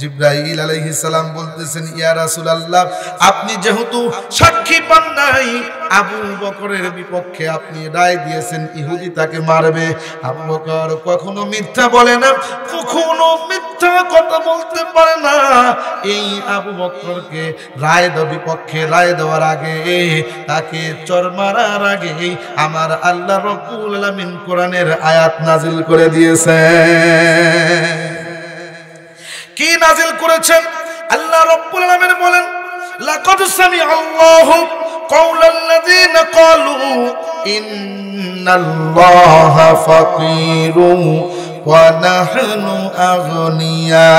জিবরাইল আলাইহিস সালাম বলতেছেন, ইয়া রাসূলুল্লাহ, আপনি যেহেতু সাক্ষী পান নাই, আবু বকরের বিপক্ষে আপনি রায় দিয়েছেন ইহুদি তাকে মারবে। আবু বকর কখনো মিথ্যা বলে না, কখনো মিথ্যা কথা বলতে পারে না। এই আবু বকরকে বিপক্ষে রায় দেওয়ার আগে, তাকে চর মারার আগে আমার আল্লাহ রাব্বুল আলামিন কোরআনের আয়াত নাজিল করে দিয়েছেন। কি নাজিল করেছেন? আল্লাহ রাব্বুল আলামিন বলেন, লাকাদ সামিআল্লাহু কাওলাল্লাযীনা ক্বালু ইন্নাল্লাহা ফাকীরুন ওয়া নাহনু আগনিয়া।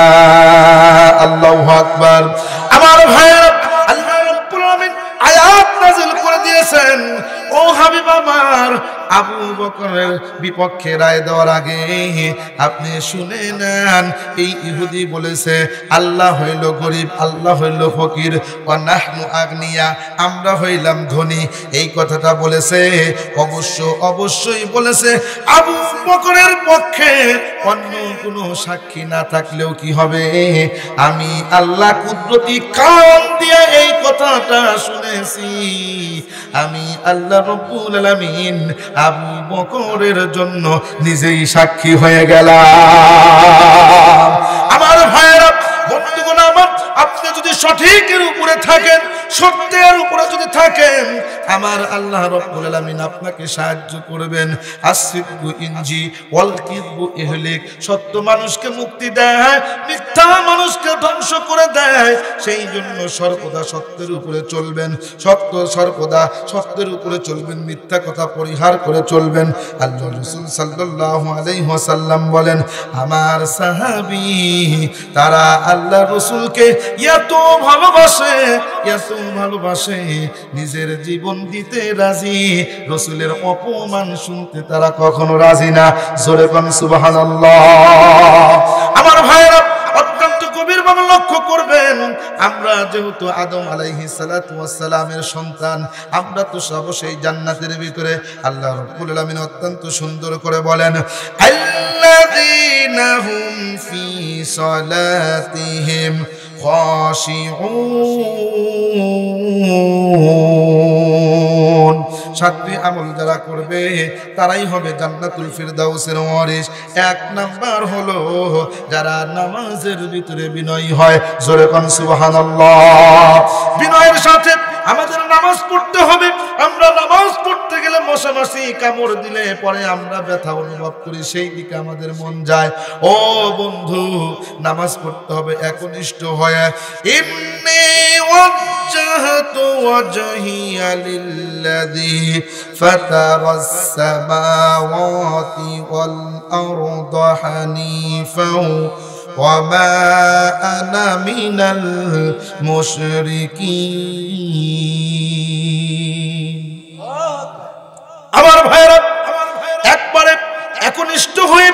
আল্লাহু আকবার। আমার ভাইরা, আল্লাহ রাব্বুল আলামিন আয়াত নাজিল করে দিয়েছেন, ও হাবিব আমার, আবু বকরের বিপক্ষে রায় দেওয়ার আগে আপনি শুনে নেন। এই ইহুদি বলেছে আল্লাহ হইল গরিব, আল্লাহ হইল ফকির, ওয়া নাহনু আগনিয়া, আমরা হইলাম ধনী। এই কথাটা বলেছে, অবশ্যই বলেছে আবু বকরের পক্ষে অন্য কোনো সাক্ষী না থাকলেও কি হবে, আমি আল্লাহ কুদরতি কান দিয়ে এই কথাটা শুনেছি। আমি আল্লাহ রাব্বুল আলামিন আবু বকরের জন্য নিজেই সাক্ষী হয়ে গেলাম। আমার ভাইরা, বন্ধুগণ আমার, আপনি যদি সঠিকের উপরে থাকেন, সত্যের উপরে যদি থাকেন, আমার আল্লাহ রাব্বুল আলামিন আপনাকে সাহায্য করবেন। আসিদকু ইনজি ওয়াল কিযবু ইহলিক, সত্য মানুষকে মুক্তি দেয়, মিথ্যা মানুষকে ধ্বংস করে দেয়। সেই জন্য সর্বদা সত্যের উপরে চলবেন, সর্বদা সত্যের উপরে চলবেন, মিথ্যা কথা পরিহার করে চলবেন। আল্লাহ রাসূল সাল্লাল্লাহু আলাইহি ওয়াসাল্লাম বলেন, আমার সাহাবী তারা আল্লাহ রাসূলকে এত ভালোবাসে, নিজের জীবন দিতে রাজি, রাসূলের অপমান শুনতে তারা কখনো রাজি না। জোরে বলেন সুবহানাল্লাহ। আমার ভাইরা, অত্যন্ত গভীরভাবে লক্ষ্য করবেন, আমরা যেহেতু আদম আলাইহিস সালাতু ওয়াস সালামের সন্তান, আমরা তো সব সেই জান্নাতের ভিতরে। আল্লাহ রাব্বুল আলামিন অত্যন্ত সুন্দর করে বলেন, আল্লাযীনা হুম ফি সালাতিহিম খাশিউন। সাতটি আমল যারা করবে তারাই হবে জান্নাতুল ফিরদাউসের ওয়ারিস। এক নাম্বার হলো যারা নামাজের ভিতরে বিনয়ী হয়। জোরে কোন সুবহানাল্লাহ। বিনয়ের সাথে আমাদের নামাজ পড়তে হবে। আমরা নামাজ পড়তে গেলে মশামাছি কামড় দিলে পরে আমরা ব্যথা অনুভব করি, সেই দিকে আমাদের মন যায়। ও বন্ধু, নামাজ পড়তে হবে একনিষ্ঠ হয়ে। ইন্নী ওয়াজ্জাহতু ওয়াজহিয়া লিল্লাযী ফাতারাস সামাওয়াতি ওয়াল আরদা হানিফাও ওয়া মা আনা মিনাল মুশরিকিন। আমার ভাইরা, একবারে একনিষ্ঠ হয়ে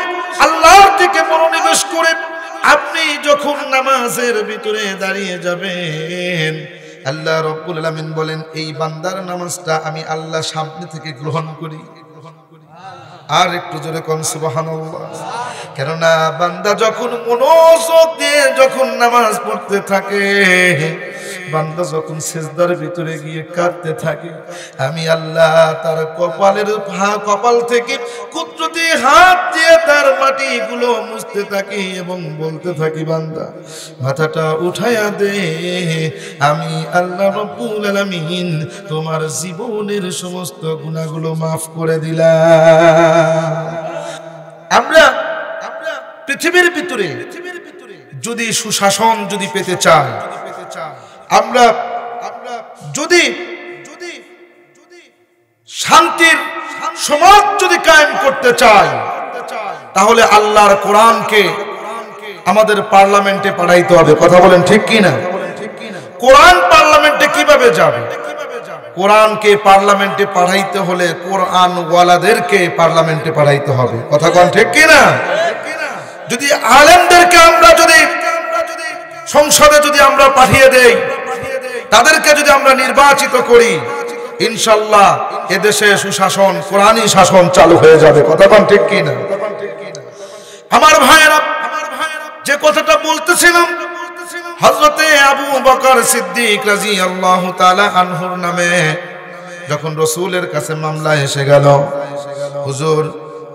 আল্লাহর দিকে মনোনিবেশ করে আপনি যখন নামাজের ভিতরে দাঁড়িয়ে যাবেন, আল্লাহ রাব্বুল আলামিন বলেন, এই বান্দার নামাজটা আমি আল্লাহ সামনে থেকে গ্রহণ করি। আর একটু জোরে কোন সুবহানাল্লাহ। কেননা বান্দা যখন মনোযোগ দিয়ে যখন নামাজ পড়তে থাকে, বান্দা যখন সিজদার ভিতরে গিয়ে কাঁদতে থাকে, আমি আল্লাহ তার কপাল থেকে কুদরতি হাত দিয়ে তার মাটিগুলো মুছতে থাকি এবং বলতে থাকি, বান্দা মাথাটা উঠায়া দে, আমি আল্লাহ রাব্বুল আলামিন তোমার জীবনের সমস্ত গুনাহগুলো মাফ করে দিলাম। আমরা পৃথিবীর ভিতরে যদি সুশাসন যদি পেতে চাই, আমরা যদি শান্তির সমাজ যদি কায়েম করতে চাই, তাহলে আল্লাহর কোরআনকে আমাদের পার্লামেন্টে পাঠাইতে হবে। কথা বলেন ঠিক কি না? কোরআন পার্লামেন্টে কিভাবে যাবে? কোরআনকে পার্লামেন্টে পাঠাইতে হলে কোরআন ওয়ালাদেরকে পার্লামেন্টে পাঠাইতে হবে। কথা বলেন ঠিক কি না? যদি আলেমদেরকে আমরা যদি সংসদে যদি আমরা পাঠিয়ে দেই, তাদেরকে যদি আমরা নির্বাচিত করি, ইনশাআল্লাহ এদেশে সুশাসন, কোরআনী শাসন চালু হয়ে যাবে। কথা বলেন ঠিক কি না? আমার ভাইয়েরা, যে কথাটা বলতেছিলাম, হযরতে আবু বকর সিদ্দিক রাদিয়াল্লাহু তাআলা আনহুর নামে যখন রাসূলের কাছে মামলা এসে গেল, হুজুর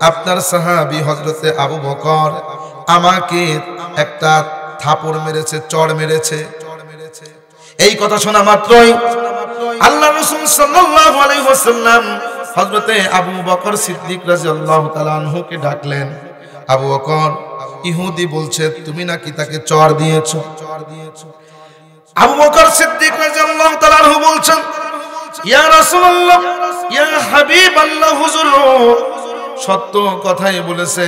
আপনার সাহাবী হযরতে আবু বকর আমাকে একটা থাপড় মেরেছে, চড় মেরেছে। এই কথা শোনা মাত্রই আল্লাহ রাসূল সাল্লাল্লাহু আলাইহি ওয়াসাল্লাম হযরতে আবু বকর সিদ্দিক রাদিয়াল্লাহু তাআলা আনহুকে ডাকলেন। আবু বকর, ইহুদি বলছে তুমি নাকি তাকে চড় দিয়েছো। আবু বকর সিদ্দিক রাদিয়াল্লাহু তাআলা আনহু বলছেন, ইয়া রাসূলুল্লাহ, ইয়া হাবিবাল্লাহ, হুজুর সত্য কথাই বলেছে,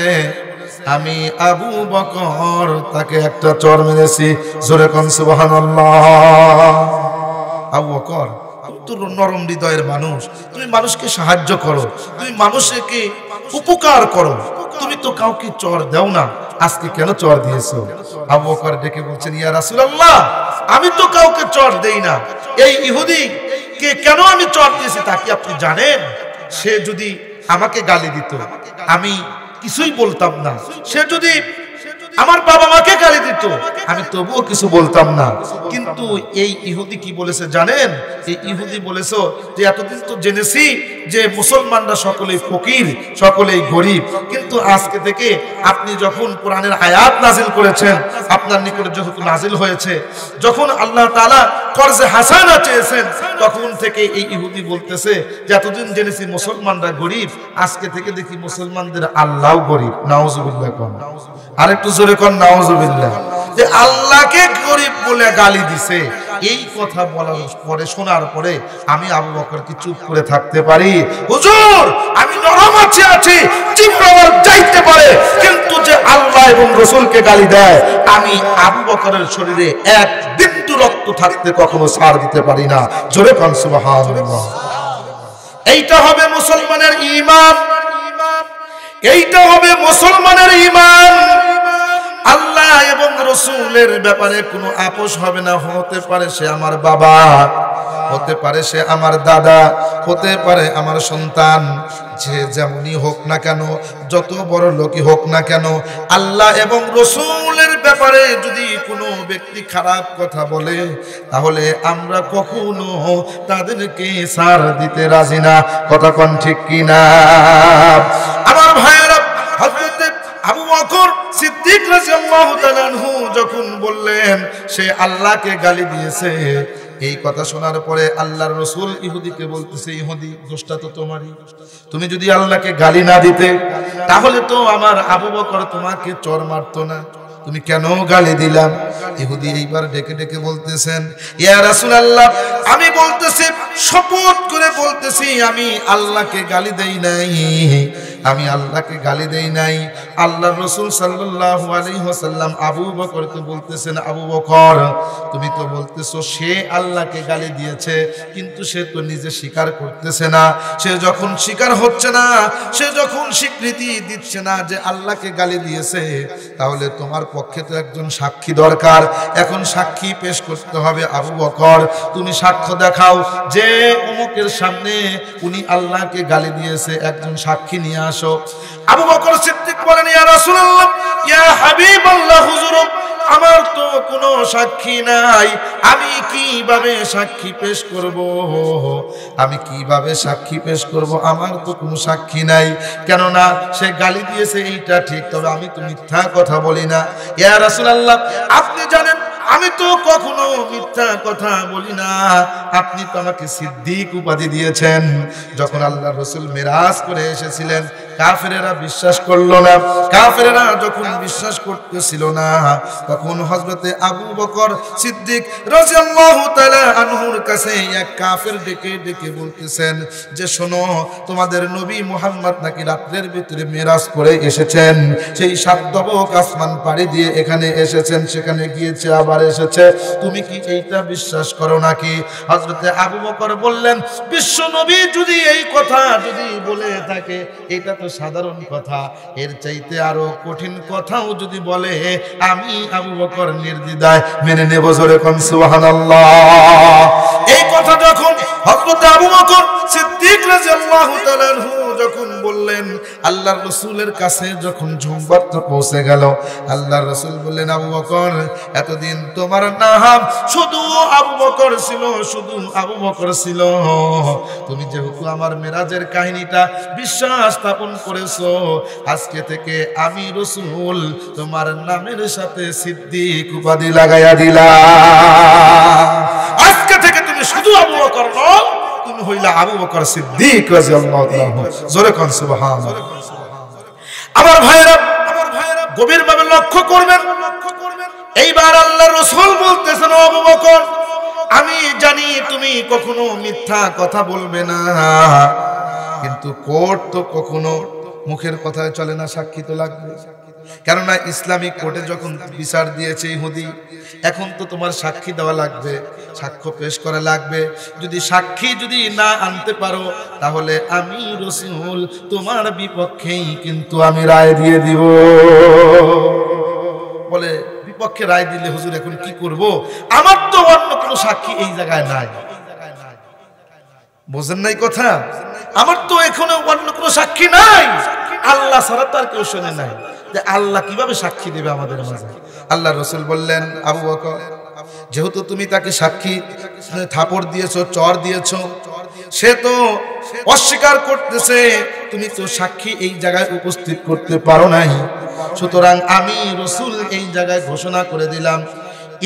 আমি আবু বকর তাকে একটা চড় মেরেছি। জোরে কোন সুবহানাল্লাহ। আবু বকর, তুমি তো নরম হৃদয়ের মানুষ, তুমি মানুষকে সাহায্য করো, তুমি মানুষকে উপকার করো, তুমি তো কাউকে চড় দাও না, আজকে কেন চড় দিয়েছো? আবু বকর ডেকে বলছেন, ইয়া রাসূলুল্লাহ, আমি তো কাউকে চড় দেই না। এই ইহুদি কে কেন আমি চড় দিয়েছি তা কি আপনি জানেন? সে যদি আমাকে গালি দিত আমি কিছুই বলতাম না, সে যদি আমার বাবা মাকে গালি দিত আমি তবুও কিছু বলতাম না। কিন্তু এই ইহুদি কি বলেছে জানেন? এই ইহুদি বলেছে যে এতদিন তো জেনেছি যে মুসলমানরা সকলেই ফকির, সকলেই গরিব, কিন্তু আজকে থেকে আপনি যখন কোরআনের আয়াত নাজিল করেছেন, আপনার নিকটে যখন নাজিল হয়েছে, যখন আল্লাহ তাআলা কর্জে হাসানা চেয়েছেন, তখন থেকে এই ইহুদি বলতেছে যে এতদিন জেনেছি মুসলমানরা গরিব, আজকে থেকে দেখি মুসলমানদের আল্লাহও গরিব। নাউজুবিল্লাহ। কোন আরেকটু জোরে কোন নাউজুবিল্লাহ। যে আল্লাহকে গরিব বলে গালি দিছে, এই কথা বলার পরে, শোনার পরে আমি আবু বকর কি চুপ করে থাকতে পারি? হুজুর আমি নরম আছি, জিহ্বা আমার যাইতে পারে, কিন্তু যে আল্লাহ এবং রাসূলকে গালি দেয় আমি আবু বকরের শরীরে এক বিন্দু রক্ত থাকতে কখনো ছাড় দিতে পারি না। জোরে কোন সুবহানাল্লাহ। এইটা হবে মুসলমানের ঈমান, এইটা হবে মুসলমানের ঈমান। আল্লাহ এবং রাসূলের ব্যাপারে কোনো আপোষ হবে না। হতে পারে সে আমার বাবা, হতে পারে সে আমার দাদা, হতে পারে আমার সন্তান, যে যেমনই হোক না কেন, যত বড় লোকই হোক না কেন, আল্লাহ এবং রাসূলের ব্যাপারে যদি কোনো ব্যক্তি খারাপ কথা বলে তাহলে আমরা কখনো তাদেরকে ছাড় দিতে রাজি না। কথা কোন ঠিক কি না? আমার ভাইয়েরা, হযরতে আবু বকর সিদ্দিক রাদিয়াল্লাহু তাআলা আনহু যখন বললেন সে আল্লাহকে গালি দিয়েছে, এই কথা শোনার পরে আল্লাহর রাসূল ইহুদিকে বলতেছে, ইহুদি দোষটা তো তোমারই, তুমি যদি আল্লাহকে গালি না দিতে তাহলে তো আমার আবু বকর তোমাকে চড় মারতো না, তুমি কেন গালি দিলাম? ইহুদি এইবার ডেকে ডেকে বলতেছেন, ইয়া রাসূলুল্লাহ, আমি বলতেছি, শপথ করে বলতেছি, আমি আল্লাহকে গালি দেই নাই, আমি আল্লাহকে গালি দেই নাই। আল্লাহর রাসূল সাল্লাল্লাহু আলাইহি ওয়াসাল্লাম আবু বকরকে বলতেছেন, আবু বকর তুমি তো বলতেছো সে আল্লাহকে গালি দিয়েছে, কিন্তু সে তো নিজে স্বীকার করতেছে না। সে যখন স্বীকার হচ্ছে না, সে যখন স্বীকৃতি দিচ্ছে না যে আল্লাহকে গালি দিয়েছে, তাহলে তোমার পক্ষে তো একজন সাক্ষী দরকার। এখন সাক্ষী পেশ করতে হবে। আবু বকর তুমি সাক্ষ্য দেখাও যে অমুকের সামনে উনি আল্লাহকে গালি দিয়েছে, একজন সাক্ষী নিয়ে আসো। আবু বকর সিদ্দিক বলেন, ইয়া রাসূলুল্লাহ, ইয়া হাবিবাল্লাহ, হুজুর আমার তো কোনো সাক্ষী নাই, আমি কিভাবে সাক্ষী পেশ করব? আমি কিভাবে সাক্ষী পেশ করব? আমার তো কোনো সাক্ষী নাই। কেননা সে গালি দিয়েছে এইটা ঠিক, তবে আমি তো মিথ্যা কথা বলি না। ইয়া রাসূলুল্লাহ, আপনি জানেন আমি তো কখনো মিথ্যা কথা বলি না, আপনি তো আমাকে সিদ্দিক উপাধি দিয়েছেন। যখন আল্লাহর রাসূল মিরাজ করে এসেছিলেন, কাফেরেরা বিশ্বাস করলো না। কাফেরেরা যখন বিশ্বাস করতেছিল না, তখন হযরতে আবু বকর সিদ্দিক রাদিয়াল্লাহু তাআলা আনহুর কাছে এক কাফের ডেকে ডেকে বলতেছেন যে, শোনো, তোমাদের নবী মুহাম্মদ নাকি রাতের ভিতরে মিরাজ করে এসেছেন, সেই 7 দবক আসমান পাড়ি দিয়ে এখানে এসেছেন, সেখানে গিয়েছে আবার এসেছে, তুমি কি এইটা বিশ্বাস করো নাকি? হযরতে আবু বকর বললেন, বিশ্ব নবী যদি এই কথা যদি বলে থাকে, এটা তো সাধারণ কথা, এর চাইতে আরো কঠিন কথাও যদি বলে আমি আবু বকর নির্দ্বিধায় মেনে নেব। জোরে কোন সুবহানাল্লাহ। এই কথা যখন হযরত আবু বকর সিদ্দিক রাদিয়াল্লাহু তাআলা আনহু যখন বললেন। আল্লাহর রাসূলের কাছে যখন সংবাদটা পৌঁছে গেল, আল্লাহর রাসূল বললেন, আবু বকর, এতদিন তোমার নাম শুধু আবু বকর ছিল, শুধু আবু বকর ছিল। তুমি যেহেতু আমার মেরাজের কাহিনীটা বিশ্বাস স্থাপন করেছো, আজকে থেকে আমি রাসূল তোমার নামের সাথে সিদ্দিক উপাধি লাগাইয়া দিলাম। আজকে থেকে তুমি শুধু আবু বকর নও, তুমি হইলা আবু বকর সিদ্দিক রাদিয়াল্লাহু তাআলা। জোরে কোন সুবহানাল্লাহ। আমার ভাইরা গভীরভাবে লক্ষ্য করবেন। এইবার আল্লাহর রাসূল বলতেছেন, আবু বকর, আমি জানি তুমি কখনো মিথ্যা কথা বলবে না, কিন্তু কোর্ট তো কখনো মুখের কথায় চলে না, সাক্ষী তো লাগবে। কেননা ইসলামিক কোর্টে যখন বিচার দিয়েছে ইহুদি, এখন তো তোমার সাক্ষী দেওয়া লাগবে, সাক্ষ্য পেশ করা লাগবে। যদি সাক্ষী যদি না আনতে পারো, তাহলে আমি রাসূল তোমার বিপক্ষেই কিন্তু আমি রায় দিয়ে দিব। বলে, বিপক্ষে রায় দিলে হুজুর এখন কি করব? আমার তো অন্য কোনো সাক্ষী এই জায়গায় নাই। বোঝেন নাই কথা? আমার তো এখনো অন্য কোনো সাক্ষী নাই, আল্লাহ ছাড়া তার কেউ শোনে নাই। আল্লাহ কিভাবে সাক্ষী দেবে আমাদের মাঝে? আল্লাহ রাসূল বললেন, আবু বকর, যেহেতু তুমি তাকে সাক্ষী থাপড় দিয়েছো, চর দিয়েছো, সে তো অস্বীকার করতেছে, তুমি তো সাক্ষী এই জায়গায় উপস্থিত করতে পারো নাই। সুতরাং আমি রাসূল এই জায়গায় ঘোষণা করে দিলাম,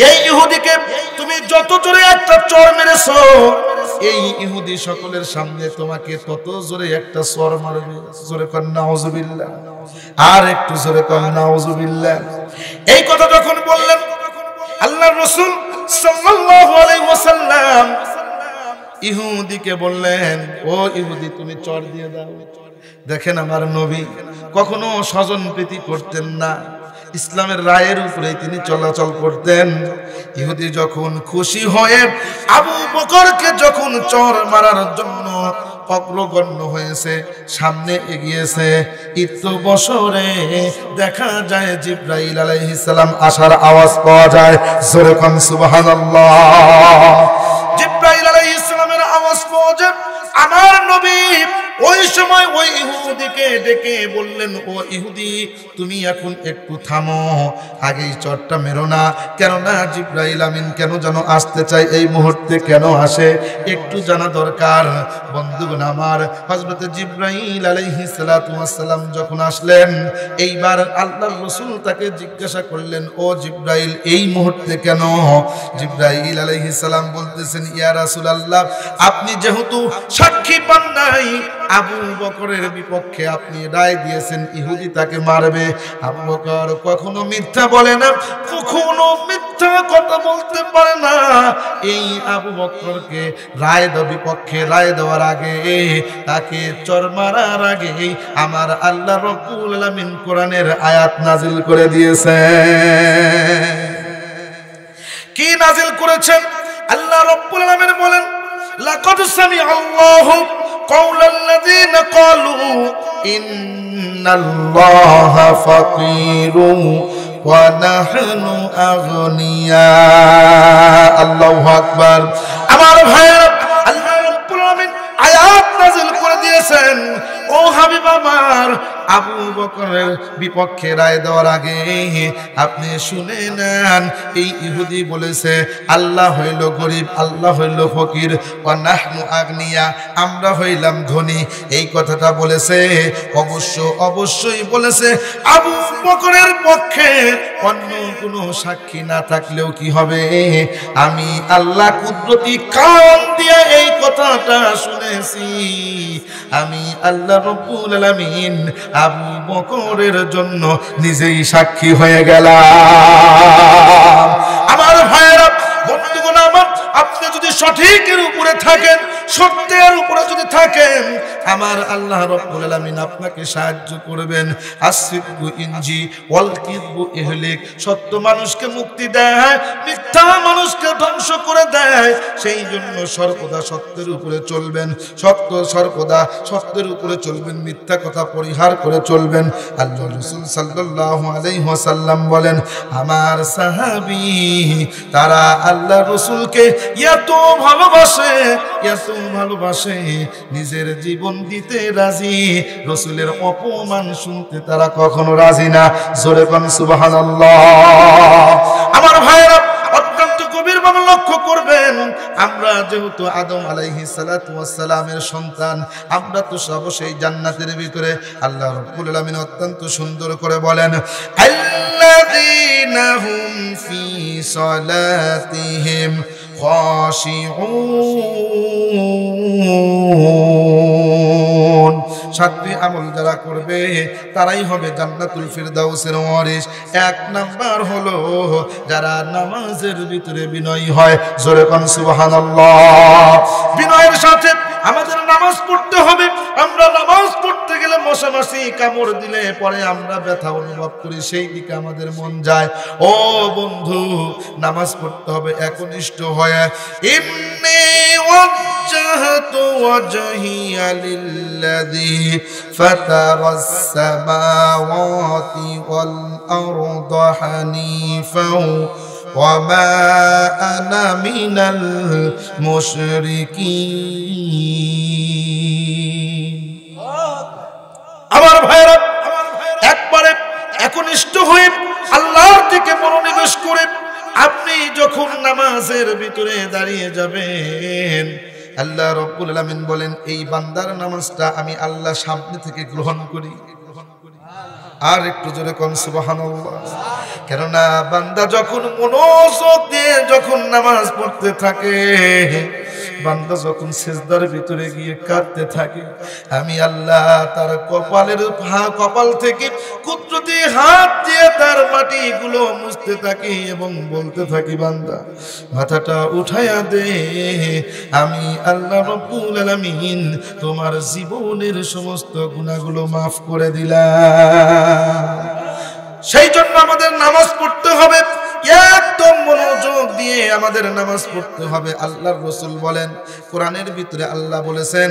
এই ইহুদিকে তুমি যত জোরে একটা চর মেরেছো, এই ইহুদি সকলের সামনে তোমাকে তত জোরে একটা চর মারবে। জোরে কর নাউজুবিল্লাহ, আর একটু জোরে কর নাউজুবিল্লাহ। এই কথা যখন বললেন আল্লাহর রাসূল সাল্লাল্লাহু আলাইহি ওয়াসাল্লাম ইহুদিকে বললেন, ও ইহুদি, তুমি চর দিয়ে দাও। দেখেন, আমার নবী কখনো স্বজন প্রীতি করতেন না, ইসলামের রায়ের উপরে তিনি চলাচল করতেন। ইহুদি যখন খুশি হয়ে আবু বকরকে যখন চর মারার জন্য অগ্রগণ্য হয়েছে, সামনে এগিয়েছে, ইতো বছরে দেখা যায় জিবরাইল আলাইহিস সালাম আসার আওয়াজ পাওয়া যায়। জোরে কোন সুবহানাল্লাহ। জিবরাইল আলাইহিস সালামের আওয়াজ পাওয়া যায়। আমার নবী ওই সময় ওই ইহুদিকে ডেকে বললেন, ও ইহুদি, তুমি এখন একটু থামো, আগেই চরটা মেরো না। কেননা জিবরাইল আমিন কেন যেন আসতে চাই, এই মুহূর্তে কেন আসে একটু জানা দরকার। বন্ধুগণ আমার, হযরত জিবরাইল আলাইহিস সালাতু ওয়াস সালাম যখন আসলেন, এইবার আল্লাহর রাসূল তাকে জিজ্ঞাসা করলেন, ও জিবরাইল, এই মুহূর্তে কেন? জিবরাইল আলাইহিস সালাম বলতেছেন, ইয়া রাসূলুল্লাহ, আপনি যেহেতু সাক্ষী পান নাই, আবু বকরের বিপক্ষে আপনি রায় দিয়েছেন ইহুদি তাকে মারবে। আবু বকর কখনো মিথ্যা বলে না, কখনো মিথ্যা কথা বলতে পারে না। এই আবু বকরকে বিপক্ষে রায় দেওয়ার আগে, তাকে চর মারার আগে আমার আল্লাহ রাব্বুল আলামিন কোরআনের আয়াত নাজিল করে দিয়েছেন। কি নাজিল করেছেন? আল্লাহ রাব্বুল আলামিন বলেন, লাকাদ সামিআল্লাহু কাওলাল্লাযীনা ক্বালু ইন্নাল্লাহা ফাকীরুন ওয়া নাহনু আগনিয়া। আল্লাহু আকবার। আমার ভাইরা, আল্লাহ রাব্বুল আলামিন আয়াত নাযিল করে দিয়েছেন, ও হাবিব আমার, আবু বকরের বিপক্ষে রায় দেওয়ার আগে আপনি শুনে নেন। এই ইহুদি বলেছে আল্লাহ হইল গরিব, আল্লাহ হইল ফকির, ওয়া নাহনু আগনিয়া, আমরা হইলাম ধনী। এই কথাটা বলেছে, অবশ্যই বলেছে আবু বকরের পক্ষে অন্য কোনো সাক্ষী না থাকলেও কি হবে, আমি আল্লাহ কুদরতি কান দিয়ে এই কথাটা শুনেছি। আমি আল্লাহ রাব্বুল আলামিন আবু বকরের জন্য নিজেই সাক্ষী হয়ে গেলাম। আমার ভাইরা, বন্ধুগণ আমার, আপনি যদি সঠিকের উপরে থাকেন, সত্যের উপরে যদি থাকেন, আমার আল্লাহ রাব্বুল আলামিন আপনাকে সাহায্য করবেন। আসিদকু ইনজি ওয়াল কিযবু ইহলিক, সত্য মানুষকে মুক্তি দেয়, মিথ্যা মানুষকে ধ্বংস করে দেয়। সেই জন্য সর্বদা সত্যের উপরে চলবেন, সর্বদা সত্যের উপরে চলবেন, মিথ্যা কথা পরিহার করে চলবেন। আল্লাহ রাসূল সাল্লাল্লাহু আলাইহি ওয়াসাল্লাম বলেন, আমার সাহাবী তারা আল্লাহ রাসূলকে এত ভালোবাসে, নিজের জীবন দিতে রাজি, রাসূলের অপমান শুনতে তারা কখনো রাজি না। জোরে কোন সুবহানাল্লাহ। আমার ভাইরা অত্যন্ত গভীরভাবে লক্ষ্য করবেন, আমরা যেহেতু আদম আলাইহিস সালাতু ওয়াস সালামের সন্তান, আমরা তো সব সেই জান্নাতের ভিতরে। আল্লাহ রাব্বুল আলামিন অত্যন্ত সুন্দর করে বলেন, আল্লাযীনা হুম ফি সালাতিহিম খাশিউন। সাতটি আমল যারা করবে তারাই হবে জান্নাতুল ফিরদাউসের ওয়ারিস। এক নাম্বার হলো যারা নামাজের ভিতরে বিনয়ী হয়। জোরে কোন সুবহানাল্লাহ। বিনয়ের সাথে আমাদের নামাজ পড়তে হবে। আমরা নামাজ পড়তে গেলে মশা মাছি কামড় দিলে পরে আমরা ব্যথা অনুভব করি, সেই দিকে আমাদের মন যায়। ও বন্ধু, নামাজ পড়তে হবে একনিষ্ঠ হয়ে। ইন্নী ওয়াজ্জাহতু ওয়াজহিয়া লিল্লাযী ফাতারাস সামাওয়াতি ওয়াল আরদা হানিফাও ওয়ামা আনা মিনাল মুশরিকিন। আমার ভাইরা, একবারে একনিষ্ঠ হয়ে আল্লাহর দিকে মনোনিবেশ করে আপনি যখন নামাজের ভিতরে দাঁড়িয়ে যাবেন, আল্লাহ রাব্বুল আলামিন বলেন, এই বান্দার নামাজটা আমি আল্লাহ সামনে থেকে গ্রহণ করি। আর একটু জোরে কোন সুবহানাল্লাহ। কেননা বান্দা যখন মনোযোগ দিয়ে যখন নামাজ পড়তে থাকে, বান্দা যখন সিজদার ভিতরে গিয়ে কাঁদতে থাকে, আমি আল্লাহ তার কপাল থেকে কুদরতি হাত দিয়ে তার মাটিগুলো মুছতে থাকি এবং বলতে থাকি, বান্দা মাথাটা উঠায়া দে, আমি আল্লাহ রাব্বুল আলামিন তোমার জীবনের সমস্ত গুনাহগুলো মাফ করে দিলাম। সেই জন্য আমাদের নামাজ পড়তে হবে, একদম মনোযোগ দিয়ে আমাদের নামাজ পড়তে হবে। আল্লাহর রাসূল বলেন, কোরআনের ভিতরে আল্লাহ বলেছেন,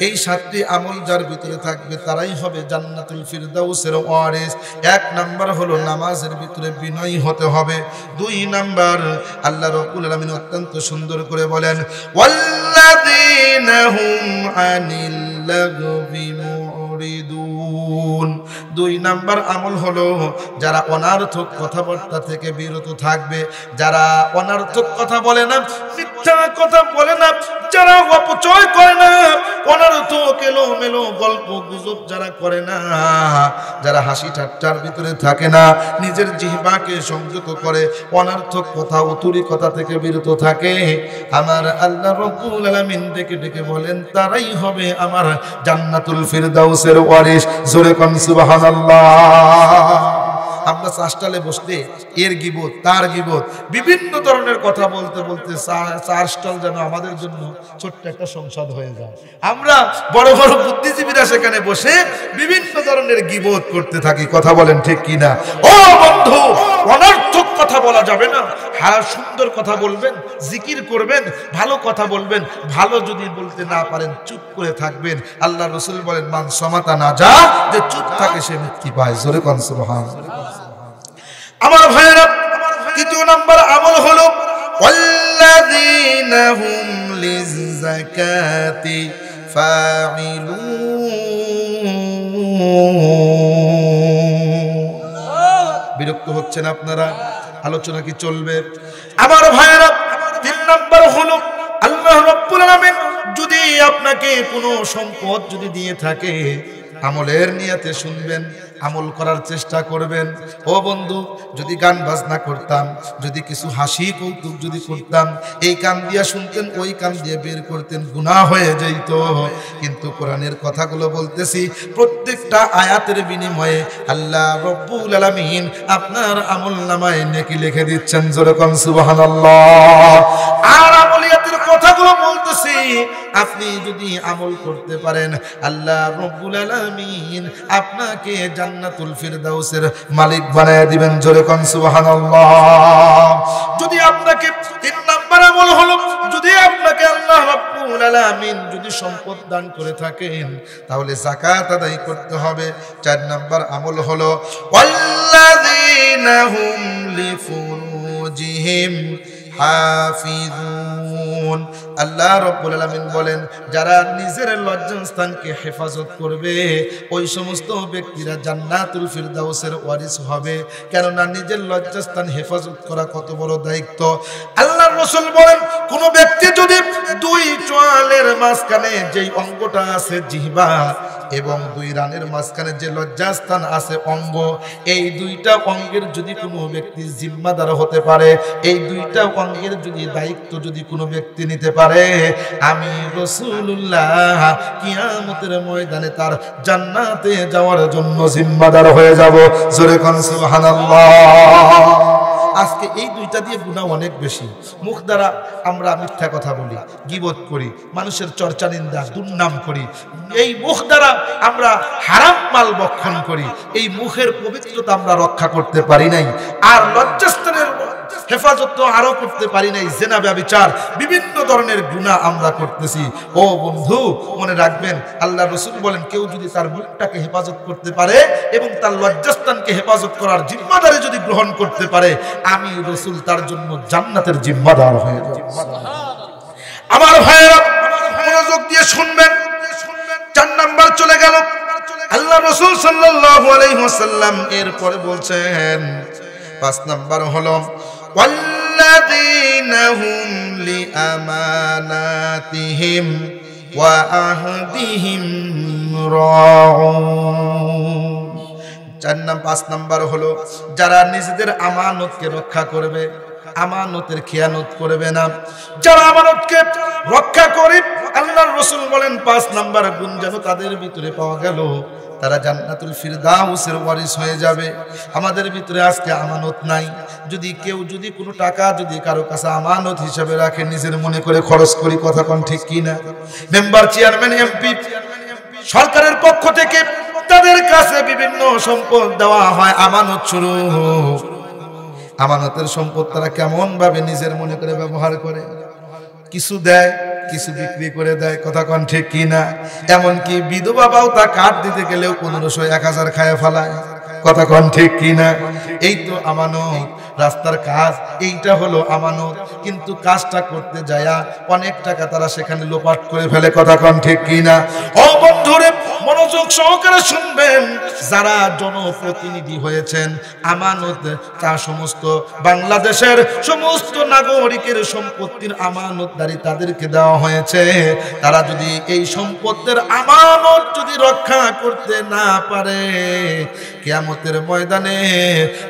এই সাতটি আমল যার ভিতরে থাকবে তারাই হবে জান্নাতুল ফিরদাউসের ওয়ারিস। এক নাম্বার হলো নামাজের ভিতরে বিনয়ী হতে হবে। দুই নাম্বার, আল্লাহ রাব্বুল আলামিন অত্যন্ত সুন্দর করে বলেন, ওয়াল্লাযীনা হুম আনিল লাগবি মুরিদুন। দুই নাম্বার আমল হলো যারা অনার্থক কথাবার্তা থেকে বিরত থাকবে, যারা অনার্থক কথা বলে না, মিথ্যা কথা বলে না, যারা অপচয় করে না, অনার্থক এলোমেলো গল্প গুজব যারা করে না, যারা হাসি ঠাট্টার ভিতরে থাকে না, নিজের জিহ্বাকে সংযত করে অনার্থক কথা অতুরি কথা থেকে বিরত থাকে, আমার আল্লাহ রাব্বুল আলামিন ডেকে ডেকে বলেন, তারাই হবে আমার জান্নাতুল ফিরদাউসের ওয়ারিস। জোরে কোন সুবহানাল্লাহ। আমরা চাষটালে বসলে এর গিবত তার গিবত বিভিন্ন ধরনের কথা বলতে বলতে চাষটাল যেন আমাদের জন্য ছোট্ট একটা সংসদ হয়ে যায়। আমরা বড় বড় বুদ্ধিজীবীরা সেখানে বসে বিভিন্ন ধরনের গিবত করতে থাকি। কথা বলেন ঠিক কিনা? ও বন্ধু, অনর্থক কথা বলা যাবে না। হ্যাঁ, সুন্দর কথা বলবেন, জিকির করবেন, ভালো কথা বলবেন। ভালো যদি বলতে না পারেন চুপ করে থাকবেন। আল্লাহ রাসূল বলেন, মান সমাতা না যা, যে চুপ থাকে সে মুক্তি পায়। জোরে কোন সুবহানাল্লাহ। আমার ভাইরা, তৃতীয় নাম্বার আমল হলো ওয়াল্লাযীনা হুম লিয-যাকাতি ফাঈলুন। বিরক্ত হচ্ছেন আপনারা? আলোচনা কি চলবে? আমার ভাইরা, তিন নাম্বার হলো আল্লাহ রাব্বুল আলামিন যদি আপনাকে কোনো সম্পদ যদি দিয়ে থাকে, আমলের নিয়তে শুনবেন, আমল করার চেষ্টা করবেন। ও বন্ধু, যদি গান বাজনা করতাম, যদি কিছু হাসি কৌতুক যদি করতাম, এই কান দিয়ে শুনতেন, ওই কান দিয়ে বের করতেন, গুনাহ হয়ে যেত। কিন্তু কোরআনের কথাগুলো বলতেছি, প্রত্যেকটা আয়াতের বিনিময়ে আল্লাহ রাব্বুল আলামিন আপনার আমলনামায় নেকি লিখে দিচ্ছেন। জোরে কোন সুবহানাল্লাহ। আর আমলিয়াতের কথাগুলো বলতেছি, আপনি যদি আমল করতে পারেন, আল্লাহ রাব্বুল আলামিন আপনাকে জান্নাতুল ফিরদাউসের মালিক বানায় দিবেন। জোরে কোন সুবহানাল্লাহ। যদি আপনাকে তিন নাম্বার আমল হলো, যদি আপনাকে আল্লাহ রাব্বুল আলামিন যদি সম্পদ দান করে থাকেন, তাহলে যাকাত আদায় করতে হবে। চার নাম্বার আমল হলো ওয়াল্লাযীনা হুম লিফুরুজিহিম হাফিজুন। আল্লাহ রাব্বুল আলামিন বলেন, যারা নিজের লজ্জাস্থানকে হেফাজত করবে ওই সমস্ত ব্যক্তিরা জান্নাতুল ফিরদাউসের ওয়ারিস হবে। কেননা নিজের লজ্জাস্থান হেফাজত করা কত বড় দায়িত্ব। আল্লাহর রাসূল বলেন, কোন ব্যক্তি যদি দুই চোয়ালের মাঝখানে যেই অঙ্গটা আছে জিহ্বা এবং দুই রানের মাঝখানে যে লজ্জাস্থান আছে অঙ্গ, এই দুইটা অঙ্গের যদি কোনো ব্যক্তি জিম্মাদার হতে পারে, এই দুইটা অঙ্গের যদি দায়িত্ব যদি কোনো ব্যক্তি নিতে পারে, আমি রাসূলুল্লাহ কিয়ামতের ময়দানে তার জান্নাতে যাওয়ার জন্য জিম্মাদার হয়ে যাব। জোরে কোন সুবহানাল্লাহ। আজকে এই দুইটা দিয়ে গুনাহ অনেক বেশি। মুখ দ্বারা আমরা মিথ্যা কথা বলি, গীবত করি, মানুষের চর্চা নিন্দা দুর্নাম করি। এই মুখ দ্বারা আমরা হারাম মাল ভক্ষণ করি। এই মুখের পবিত্রতা আমরা রক্ষা করতে পারি নাই। আর লজ্জাস্থানের হেফাজত তো আরো করতে পারি নাই। জেনা, ব্যভিচার, বিভিন্ন ধরনের গুনাহ আমরা করতেছি। ও বন্ধু, মনে রাখবেন, আল্লাহ রাসূল বলেন, কেউ যদি তার মুখটাকে হেফাজত করতে পারে এবং তার লজ্জাস্থানকে হেফাজত করার জিম্মাদারি যদি গ্রহণ করতে পারে, আমি রাসূল তার জন্য জান্নাতের জিম্মাদার হয়ে যাব। আমার ভাইয়েরা মনোযোগ দিয়ে শুনবেন। 4 নাম্বার চলে গেল। আল্লাহ রাসূল সাল্লাল্লাহু আলাইহি ওয়াসাল্লাম এরপরে বলছেন 5 নাম্বার হলো ওয়াল্লাযীনা হুম লিআমানাতিহিম ওয়া আহদিহিম রাউন। 5 নাম্বার হলো যারা নিজেদের আমানতকে রক্ষা করবে, আমানতের খেয়ানত করবে না। যারা আমানতকে রক্ষা করে, আল্লাহর রাসূল বলেন 5 নাম্বার গুণ যেন তাদের ভিতরে পাওয়া গেল, তারা জান্নাতুল ফিরদাউসের ওয়ারিস হয়ে যাবে। আমাদের ভিতরে আজকে আমানত নাই। যদি কেউ যদি কোনো টাকা যদি কারো কাছে আমানত হিসেবে রাখে, নিজের মনে করে খরচ করি, কথা কোন ঠিক কি না? মেম্বার, চেয়ারম্যান, এমপি, সরকারের পক্ষ থেকে তাদের কাছে বিভিন্ন সম্পদ দেওয়া হয় আমানত স্বরূপ। আমানতের সম্পদ তারা কেমন ভাবে নিজের মনে করে ব্যবহার করে, কিছু দেয়, কিছু বিক্রি করে দেয়, কথা কোন ঠিক কি না? এমনকি বিধবা ভাতা কার্ড দিতে গেলেও 1500 1000 খায় ফেলায়, কথা কোন ঠিক কি না? এই তো আমানত। রাস্তার কাজ, এইটা হলো আমানত। কিন্তু কাজটা করতে যায়া অনেক টাকা তারা সেখানে লোপাট করে ফেলে, কথা কোন ঠিক কি না? ও বন্ধুরে, মনোযোগ সহকারে শুনবেন। যারা জনপ্রতিনিধি হয়েছেন, আমানত তা সমস্ত বাংলাদেশের সমস্ত নাগরিকের সম্পত্তির আমানতদারি তাদেরকে দেওয়া হয়েছে। তারা যদি এই সম্পত্তির আমানত যদি রক্ষা করতে না পারে, কিয়ামতের ময়দানে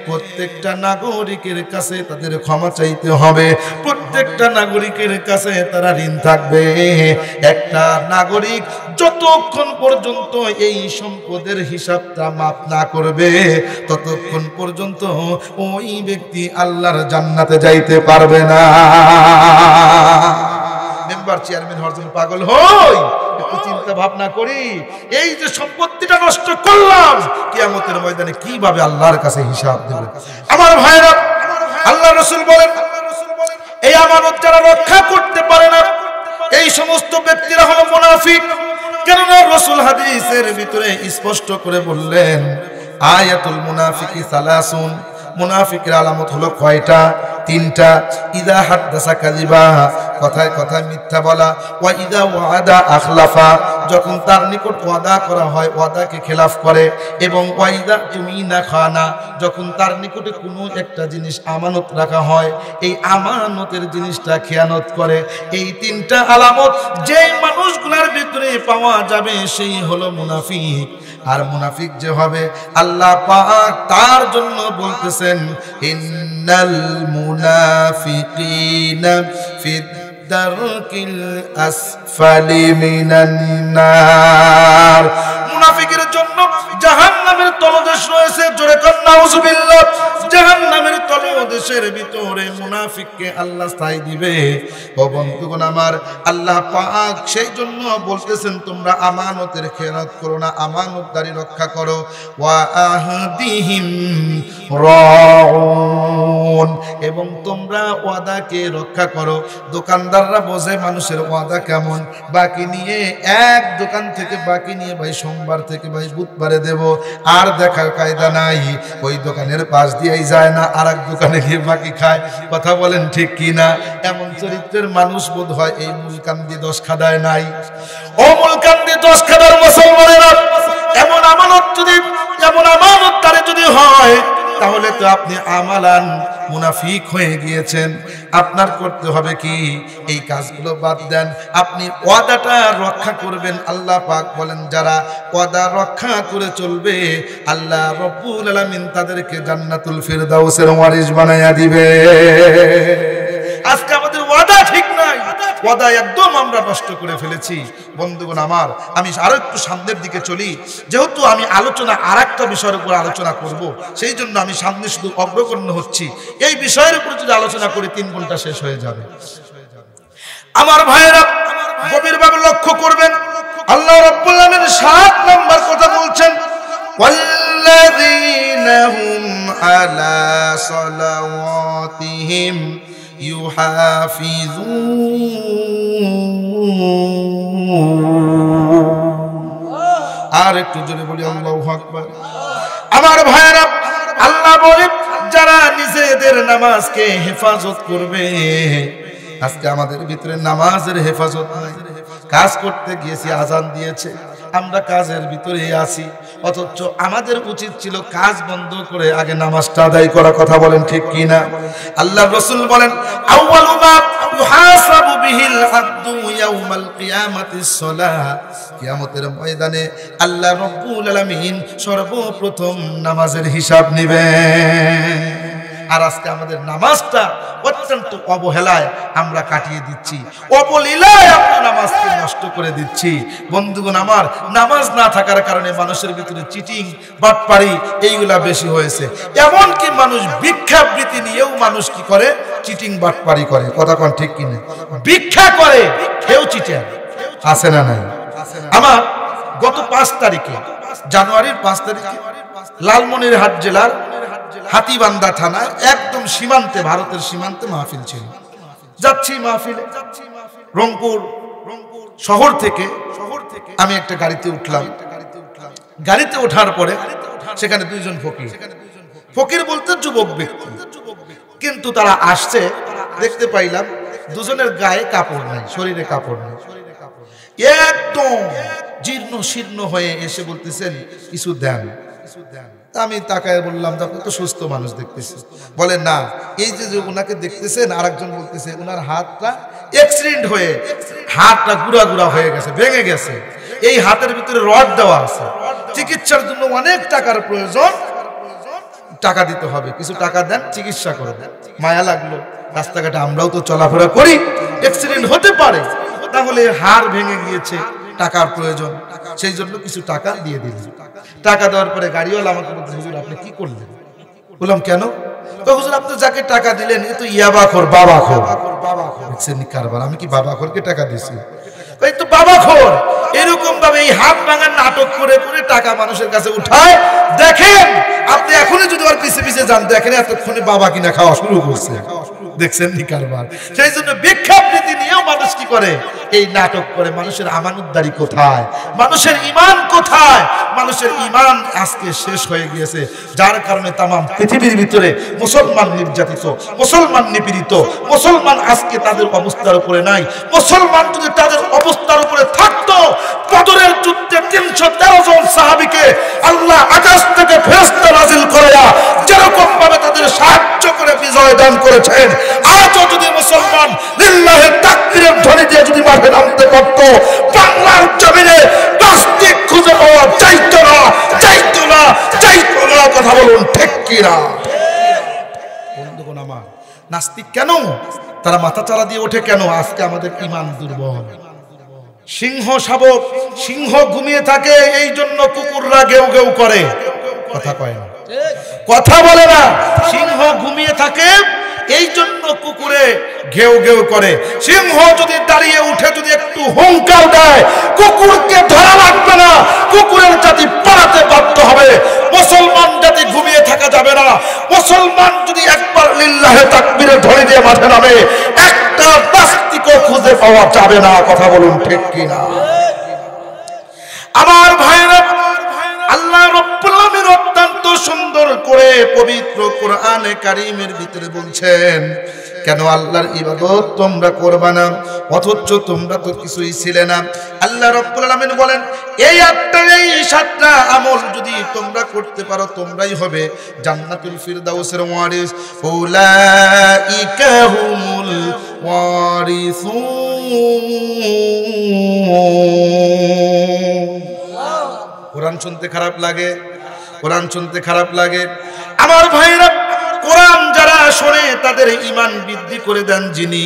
প্রত্যেকটা নাগরিকের কাছে তাদের ক্ষমা চাইতে হবে। প্রত্যেকটা নাগরিকের কাছে তারা ঋণ থাকবে। একটা নাগরিক যতক্ষণ পর্যন্ত এই সম্পদের হিসাবটা মাপ না করবে, ততক্ষণ পর্যন্ত ওই ব্যক্তি আল্লাহর জান্নাতে যাইতে পারবে না। মেম্বার, চেয়ারম্যান হওয়ার জন্য পাগল হই, একটু চিন্তা ভাবনা করি। এই যে সম্পত্তিটা নষ্ট করলাম, কিয়ামতের ময়দানে কিভাবে আল্লাহর কাছে হিসাব দেব? আমার ভাইরা, আল্লাহ রাসূল বলেন, এই আমানত যারা রক্ষা করতে পারে না, এই সমস্ত ব্যক্তিরা হলো মুনাফিক। কেননা রাসূল হাদিসের ভিতরে স্পষ্ট করে বললেন, আয়াতুল মুনাফিকি সালাসুন, মুনাফিকের আলামত হলো কয়টা? 3টা। ইদা হাদাসা কাযিবা, কথায় কথায় মিথ্যা বলা। ওয়া ইদা ওয়াদা আখলাফা, যখন তার নিকট ওয়াদা করা হয় ওয়াদাকে খেলাফ করে। এবং ওয়া ইদা তুমিনা খানা, যখন তার নিকটে কোনো একটা জিনিস আমানত রাখা হয়, এই আমানতের জিনিসটা খেয়ানত করে। এই 3টা আলামত যেই মানুষগুলোর ভিতরে পাওয়া যাবে, সেই হলো মুনাফিক। আর মুনাফিক যে হবে, আল্লাহ পাক তার জন্য বলতেছেন, ইন্নাল মুনাফিকিনা ফিদ দারকিল আসফালি মিনান নার। মুনাফিকের জন্য জাহান্নামের তলদেশ রয়েছে। জোরে কান নাউজুবিল্লাহ। জাহান্নামের তলদেশের ভিতরে মুনাফিককে আল্লাহ স্থায়ী দিবে। ও বন্ধুগণ আমার, আল্লাহ পাক সেই জন্য বলতেছেন, তোমরা আমানতের খেয়ানত করো না, আমানতদারি রক্ষা করো। ওয়া আহদিহিম রাউন, এবং তোমরা ওয়াদাকে রক্ষা করো। দোকানদাররা বোঝে মানুষের ওয়াদা কেমন। বাকি নিয়ে এক দোকান থেকে বাকি নিয়ে ভাই সোমবার শুক্রবার থেকে ভাই বুধবারে দেব, আর দেখার কায়দা নাই। ওই দোকানের পাশ দিয়েই যায় না, আর এক দোকানে গিয়ে বাকি খায়। কথা বলেন ঠিক কি না? এমন চরিত্রের মানুষ বোধ হয় এই মূলকান্দি 10 খাদায় নাই। ও মূলকান্দি 10 খাদার মুসলমানেরা, এমন আমানত যদি, এমন আমানতদারে যদি হয়, তাহলে তো আপনি আমালান মুনাফিক হয়ে গিয়েছেন। আপনার করতে হবে কি? এই কাজগুলো বাদ দেন, আপনি ওয়াদাটা রক্ষা করবেন। আল্লাহ পাক বলেন, যারা ওয়াদা রক্ষা করে চলবে আল্লাহ রব্বুল আলামিন তাদেরকে জান্নাতুল ফিরদাউসের ওয়ারিস বানায়া দিবে। আজকে আমাদের ওয়াদা ঠিক নাই, ওয়াদা একদম আমরা নষ্ট করে ফেলেছি। বন্ধুগণ আমার, আমি আরো একটু সামনের দিকে চলি, যেহেতু আমি আলোচনা আর একটা বিষয়ের উপর আলোচনা করব, সেই জন্য আমি সামনে শুধু অগ্রগণ্য হচ্ছি। এই বিষয়ের উপর যদি আলোচনা করি 3 ঘন্টা শেষ হয়ে যাবে। আমার ভাইয়েরা গভীরভাবে লক্ষ্য করবেন, আল্লাহ রাব্বুল আলামিন 7 নম্বর কথা বলছেন, ওয়াল্লাযীনা হুম আলা সালাওয়াতিহিম আর একটু জোরে বলি আল্লাহু আকবার। আমার ভাইরা, আল্লাহ বলে যারা নিজেদের নামাজকে হেফাজত করবে। আজকে আমাদের ভিতরে নামাজের হেফাজত নাই। কাজ করতে গিয়েছি, আজান দিয়েছে, আমরা কাজের ভিতরে আছি, অথচ আমাদের উচিত ছিল কাজ বন্ধ করে আগে নামাজটা আদায় করা। কথা বলেন ঠিক কি না? আল্লাহ রাসূল বলেন, আউয়ালু মা ইউহাসাবু বিহিল আবদু ইয়াউমাল কিয়ামাতিস সালাত। কিয়ামতের ময়দানে আল্লাহ রাব্বুল আলামিন সর্বপ্রথম নামাজের হিসাব নেবেন। আর আজকে আমাদের নামাজটা অত্যন্ত অবহেলায় আমরা কাটিয়ে দিচ্ছি, অবলীলায় আমরা নামাজকে নষ্ট করে দিচ্ছি। বন্ধুগণ আমার, নামাজ না থাকার কারণে মানুষের ভিতরে চিটিং, বাটপারি এইগুলা বেশি হয়েছে। এমনকি মানুষ ভিক্ষাবৃত্তি নিয়েও মানুষ কি করে? চিটিং, বাটপারি করে। কথা কোন ঠিক কিনা? ভিক্ষা করে কেউ চিটিং আছে না নাই? আমার গত 5 তারিখে, জানুয়ারির 5 তারিখে লালমনিরহাট জেলার হাতীবান্ধা থানা একদম সীমান্তে, ভারতের সীমান্তে মাহফিল ছিল। যাচ্ছি মাহফিলে, রংপুর শহর থেকে আমি একটা গাড়িতে উঠলাম। গাড়িতে ওঠার পরে সেখানে 2 জন ফকির, ফকির বলতে যুবক ব্যক্তি, কিন্তু তারা আসছে, দেখতে পাইলাম 2 জনের গায়ে কাপড় নাই, শরীরে কাপড় নেই, একদম জীর্ণ শীর্ণ হয়ে এসে বলতেছেন কিছু দেন। আমি তাকায় বললাম, আপনি তো সুস্থ মানুষ দেখতেছি। বলেন না, এই যে ওনাকে দেখতেছেন, আরেকজন বলতেছে ওনার হাতটা অ্যাক্সিডেন্ট হয়ে হাতটা গুড়া গুড়া হয়ে গেছে, ভেঙে গেছে, এই হাতের ভিতরে রড দেওয়া আছে, চিকিৎসার জন্য অনেক টাকার প্রয়োজন, টাকা দিতে হবে, কিছু টাকা দেন, চিকিৎসা করবেন। মায়া লাগলো, রাস্তাঘাটে আমরাও তো চলাফেরা করি, অ্যাক্সিডেন্ট হতে পারে, তাহলে হাড় ভেঙে গিয়েছে, টাকার প্রয়োজন, সেই জন্য কিছু টাকা দিয়ে দিলেন। টাকা দেওয়ার পরে গাড়িওয়ালা আমাকে বলতে, হুজুর আপনি কি করলেন? বললাম কেন? হুজুর আপনি যাকে টাকা দিলেন এ তো ইয়াবাখোর, বাবাখোর। দেখছেন কারবার, আমি কি বাবাখোরকে টাকা দিয়েছি? এই তো বাবাখোর। এরকম ভাবে এই হাত ভাঙার নাটক করে করে টাকা মানুষের কাছে উঠায়। দেখেন আপনি এখনই যদি ওর পিছে পিছে যান, দেখেন এতক্ষণে বাবা কিনা খাওয়া শুরু করছে। দেখছেন নি কারবার? সেই জন্য ভিক্ষাবৃত্তি নিয়েও মানুষ কি করে? এই নাটক করে। মানুষের আমানতদারি কোথায়? মানুষের ঈমান কোথায়? মানুষের ঈমান আজকে শেষ হয়ে গিয়েছে, যার কারণে তাম পৃথিবীর ভিতরে মুসলমান নির্যাতিত, মুসলমান নিপীড়িত, মুসলমান আজকে তাদের অবস্থার উপরে নাই। মুসলমান যদি তাদের অবস্থার উপরে থাকতো, বদরের যুদ্ধে 313 জন সাহাবীকে আল্লাহ আকাশ থেকে ফেরেশতা নাযিল করেয়া যেরকম ভাবে তাদের সাহায্য করে বিজয় দান করেছেন, আজও যদি মুসলমান লিল্লাহি তাকবীরের ধ্বনি দিয়ে যদি মাঠে নামতে পারত, বাংলার জমিনে নাস্তিক খুঁজে পাওয়া যাইতো না, যাইতো না, যাইতো না। কথা বলুন ঠিক কিনা? বন্ধুগণ আমার, নাস্তিক কেন? তারা মাথা চারা দিয়ে ওঠে কেন? আজকে আমাদের ঈমান দুর্বল। সিংহ শাবক, সিংহ ঘুমিয়ে থাকে, এই জন্য কুকুররা গেউ গেউ করে। কথা কয় না, কথা বলে না। সিংহ ঘুমিয়ে থাকে, এই জন্য কুকুরে ঘেউ ঘেউ করে। সিংহ যদি দাঁড়িয়ে উঠে যদি একটু হুঙ্কার দেয়, কুকুরকে ধরা লাগবে না, কুকুরের জাতি পালাতে বাধ্য হবে। মুসলমান জাতি ঘুমিয়ে থাকা যাবে না। মুসলমান যদি একবার লিল্লাহি তাকবীরের ধ্বনি দিয়ে মাঠে নামে, একটা নাস্তিকও খুঁজে পাওয়া যাবে না। কথা বলুন ঠিক কিনা? আমার ভাইরা, করে পবিত্র কোরআনে কারীমের ভিতরে বলছেন, কেন আল্লাহর ইবাদত তোমরা করবা না, অথচ তোমরা তো কিছুই ছিলে না। আল্লাহ রাব্বুল আলামিন বলেন, এই 7টা আমল যদি তোমরা করতে পারো তোমরাই হবে জান্নাতুল ফিরদাউসের ওয়ারিস। উলাইকা হুমুল ওয়ারিসুন। কোরআন শুনতে খারাপ লাগে, কোরআন শুনতে খারাপ লাগে। আমার ভাইরা, কোরআন যারা শোনে তাদের ঈমান বৃদ্ধি করে দেন যিনি।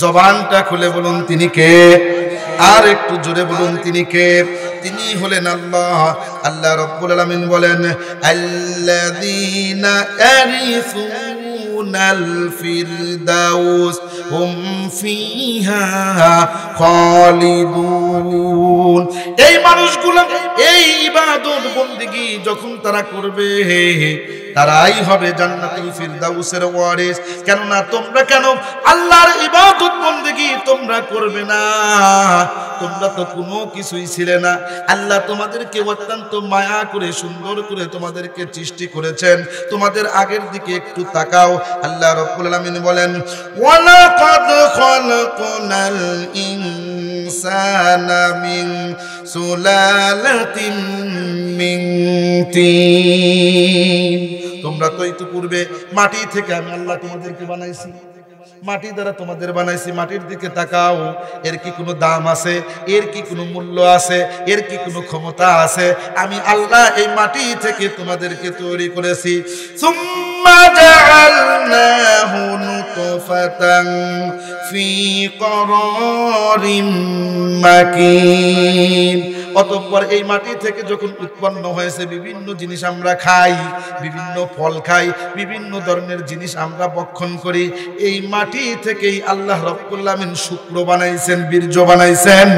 জবানটা খুলে বলুন তিনি কে? আর একটু জোরে বলুন তিনি কে? তিনি হলেন আল্লাহ। আল্লাহ রাব্বুল আলামিন বলেন, আল্লাযীনা ইয়ারিসুনাল ফিরদাউস হুম ফিহা খালিদুন। এই মানুষগুলো এই ইবাদত বন্দেগী যখন তারা করবে তারাই হবে জান্নাতুল ফিরদাউসের ওয়ারিস। কেননা তোমরা কেন আল্লাহর ইবাদত বন্দেগী তোমরা করবে না? তোমরা তো কোনো কিছুই ছিলে না। আল্লাহ তোমাদেরকে অত্যন্ত মায়া করে সুন্দর করে তোমাদেরকে সৃষ্টি করেছেন। তোমাদের আগের দিকে একটু তাকাও। আল্লাহ রাব্বুল আলামিন বলেন, ওয়ালাকাদ খালাকনাল ইনসানা মিন সুলালাতিন মিন তিন। তোমরা তো ইতিপূর্বে মাটি থেকে আমি আল্লাহ তোমাদেরকে বানাইছি, মাটি দ্বারা তোমাদের বানাইছি। মাটির দিকে তাকাও, এর কি কোনো দাম আছে? এর কি কোনো মূল্য আছে? এর কি কোনো ক্ষমতা আছে? আমি আল্লাহ এই মাটি থেকে তোমাদেরকে তৈরি করেছি। সুম্মা জাআলনাহু নুতফাতান ফি করারিম মাকিন। অতঃপর এই মাটি থেকে যখন উৎপন্ন হয়েছে বিভিন্ন জিনিস আমরা খাই, বিভিন্ন ফল খাই, বিভিন্ন ধরনের জিনিস আমরা ভক্ষণ করি। এই মাটি থেকেই আল্লাহ রাব্বুল আলামিন শুক্র বানাইছেন, বীর্য বানাইছেন।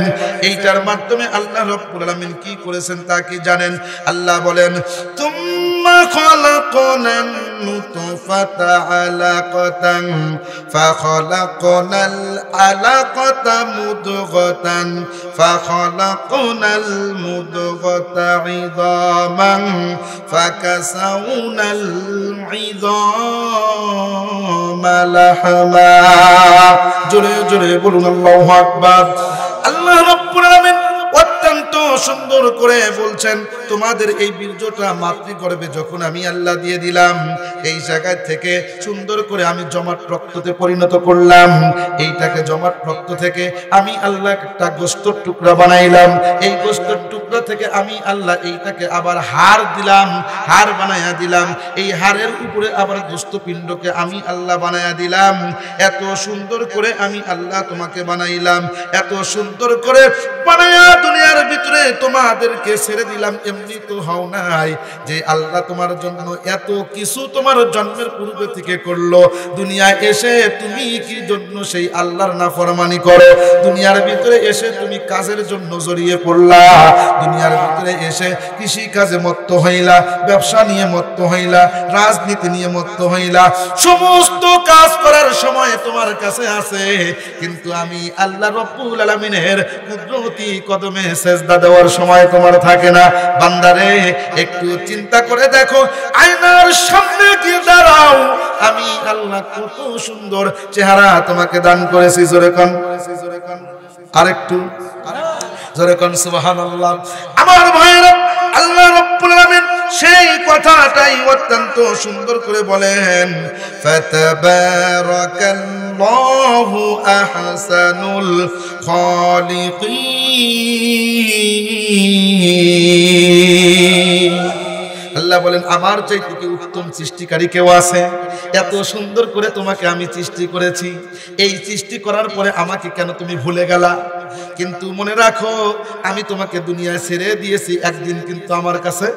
এইটার মাধ্যমে আল্লাহ রাব্বুল আলামিন কি করেছেন তা কি জানেন? আল্লাহ বলেন, তুম্মা খালাকনান নুতফাতা আলাকাতান ফাখালাকনাল আলাকাতা মুদগাতান ফাখালাকনাল মুদগাতা ইযামান ফাকাসাউনাল ইযামা লাহমা। জোরে জোরে বলুন আল্লাহু আকবার। আল্লাহ রাব্বুল আলামিন অত্যন্ত সুন্দর করে বলছেন, তোমাদের এই বীর্যটা মাতৃগর্ভে যখন আমি আল্লাহ দিয়ে দিলাম, এই জায়গা থেকে সুন্দর করে আমি জমাট রক্ততে পরিণত করলাম। এইটাকে জমাট রক্ত থেকে আমি আল্লাহ একটা গোশতের টুকরা বানাইলাম। এই গোশতের টুকরা থেকে আমি আল্লাহ এইটাকে আবার হাড় দিলাম, হাড় বানাইয়া দিলাম। এই হাড়ের উপরে আবার গোশত পিণ্ডকে আমি আল্লাহ বানাইয়া দিলাম। এত সুন্দর করে আমি আল্লাহ তোমাকে বানাইলাম, এত সুন্দর করে বানাইয়া দুনিয়ার ভিতরে তোমাদেরকে ছেড়ে দিলাম। এমনি তো হও নাই যে আল্লাহ তোমার জন্য এত কিছু তোমার জন্মের পূর্বে থেকে করলো। দুনিয়ায় এসে তুমি কি জন্য সেই আল্লাহর নাফরমানি করো? দুনিয়ার ভিতরে এসে তুমি কাজের জন্য জড়িয়ে পড়লা, দুনিয়ার ভিতরে এসে কৃষি কাজে মত্ত হইলা, ব্যবসা নিয়ে মত্ত হইলা, রাজনীতি নিয়ে মত্ত হইলা। সমস্ত কাজ করার সময় তোমার কাছে আছে, কিন্তু আমি আল্লাহ রাব্বুল আলামিনের কুদরতি কদমে সেজদা দেওয়ার সময় তোমার থাকে না। বান্দারে একটু চিন্তা করে দেখো, আয়নার সামনে গিয়ে দাঁড়াও, আমি আল্লাহ কত সুন্দর চেহারা তোমাকে দান করেছি। জোরে কোন, আরেকটু জোরে কোন সুবহানাল্লাহ। আমার ভাইরা, আল্লাহ রাব্বুল আলামিন সেই কথাটাই অত্যন্ত সুন্দর করে বলেন, ফাতাবারাকাল্লাহু আহসানুল খালিকিন। আল্লাহ বলেন, আমার চাইতে কি উত্তম সৃষ্টিকারী কেউ আছে? এত সুন্দর করে তোমাকে আমি সৃষ্টি করেছি, এই সৃষ্টি করার পরে আমাকে কেন তুমি ভুলে গেলা? কিন্তু মনে রাখো, আমি তোমাকে দুনিয়ায় ছেড়ে দিয়েছি, একদিন কিন্তু আমার কাছে